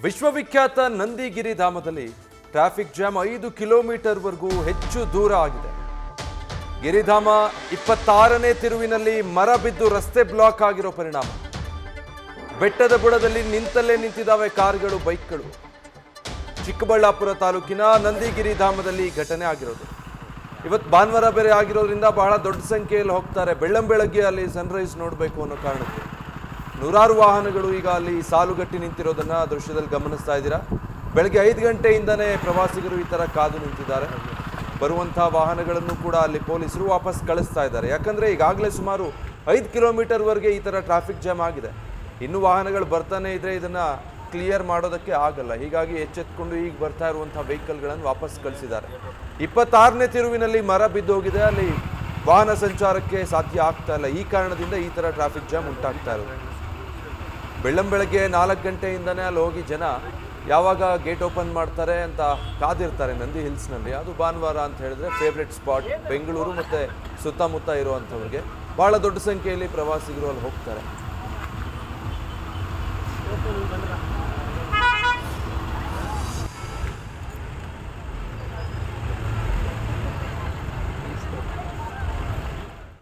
ವಿಶ್ವವಿಖ್ಯಾತ Nandigiri ಧಾಮದಲ್ಲಿ traffic jam 5 ಕಿಲೋಮೀಟರ್ವರೆಗೂ ಹೆಚ್ಚು ದೂರ ಆಗಿದೆ. ಗಿರಿಧಾಮ 26ನೇ ತಿರುವಿನಲ್ಲಿ ಮರ ಬಿದ್ದು ರಸ್ತೆ ಬ್ಲಾಕ್ ಆಗಿರೋ ಪರಿಣಾಮ ಬೆಟ್ಟದ ಬುಡದಲ್ಲಿ ನಿಂತಲ್ಲೇ ನಿಂತಿದ್ದಾವೆ ಕಾರುಗಳು, ಬೈಕ್ಗಳು. ಚಿಕ್ಕಬಳ್ಳಾಪುರ ತಾಲೂಕಿನ ನಂದಿಗಿರಿ ಧಾಮದಲ್ಲಿ ಘಟನೆ ಆಗಿರೋದು. ಇವತ್ತು ಭಾನುವಾರ ಬೇರೆ ಆಗಿರೋದ್ರಿಂದ ಬಹಳ ದೊಡ್ಡ ಸಂಖ್ಯೆಯಲ್ಲಿ ಹೋಗ್ತಾರೆ. ಬೆಳ್ಳಂಬೆಳಗ್ಗೆ ಅಲ್ಲಿ ಸನ್ರೈಸ್ ನೋಡಬೇಕು ಅನ್ನೋ ಕಾರಣಕ್ಕೆ ನೂರಾರು ವಾಹನಗಳು ಈಗ ಅಲ್ಲಿ ಸಾಲುಗಟ್ಟಿ ನಿಂತಿರೋದನ್ನ ದೃಶ್ಯದಲ್ಲಿ ಗಮನಿಸ್ತಾ ಇದ್ದೀರಾ. ಬೆಳಗ್ಗೆ 5 ಗಂಟೆಯಿಂದನೇ ಪ್ರವಾಸಿಗರು ಈ ಥರ ಕಾದು ನಿಂತಿದ್ದಾರೆ. ಬರುವಂತಹ ವಾಹನಗಳನ್ನು ಕೂಡ ಅಲ್ಲಿ ಪೊಲೀಸರು ವಾಪಸ್ ಕಳಿಸ್ತಾ ಇದ್ದಾರೆ. ಯಾಕಂದರೆ ಈಗಾಗಲೇ ಸುಮಾರು 5 ಕಿಲೋಮೀಟರ್ವರೆಗೆ ಈ ಥರ ಟ್ರಾಫಿಕ್ ಜಾಮ್ ಆಗಿದೆ. ಇನ್ನೂ ವಾಹನಗಳು ಬರ್ತಾನೆ ಇದ್ರೆ ಇದನ್ನು ಕ್ಲಿಯರ್ ಮಾಡೋದಕ್ಕೆ ಆಗಲ್ಲ. ಹೀಗಾಗಿ ಎಚ್ಚೆತ್ಕೊಂಡು ಈಗ ಬರ್ತಾ ಇರುವಂಥ ವೆಹಿಕಲ್ಗಳನ್ನು ವಾಪಸ್ ಕಳಿಸಿದ್ದಾರೆ. 26ನೇ ತಿರುವಿನಲ್ಲಿ ಮರ ಬಿದ್ದೋಗಿದೆ. ಅಲ್ಲಿ ವಾಹನ ಸಂಚಾರಕ್ಕೆ ಸಾಧ್ಯ ಆಗ್ತಾ ಇಲ್ಲ. ಈ ಕಾರಣದಿಂದ ಈ ಥರ ಟ್ರಾಫಿಕ್ ಜಾಮ್ ಉಂಟಾಗ್ತಾ ಇರೋದು. ಬೆಳ್ಳಂಬೆಳಗ್ಗೆ 4 ಗಂಟೆಯಿಂದನೇ ಅಲ್ಲಿ ಹೋಗಿ ಜನ ಯಾವಾಗ ಗೇಟ್ ಓಪನ್ ಮಾಡ್ತಾರೆ ಅಂತ ಕಾದಿರ್ತಾರೆ ನಂದಿ ಹಿಲ್ಸ್ನಲ್ಲಿ. ಅದು ಭಾನುವಾರ ಅಂತ ಹೇಳಿದ್ರೆ ಫೇವ್ರೆಟ್ ಸ್ಪಾಟ್. ಬೆಂಗಳೂರು ಮತ್ತು ಸುತ್ತಮುತ್ತ ಇರುವಂಥವ್ರಿಗೆ ಭಾಳ ದೊಡ್ಡ ಸಂಖ್ಯೆಯಲ್ಲಿ ಪ್ರವಾಸಿಗರು ಅಲ್ಲಿ ಹೋಗ್ತಾರೆ.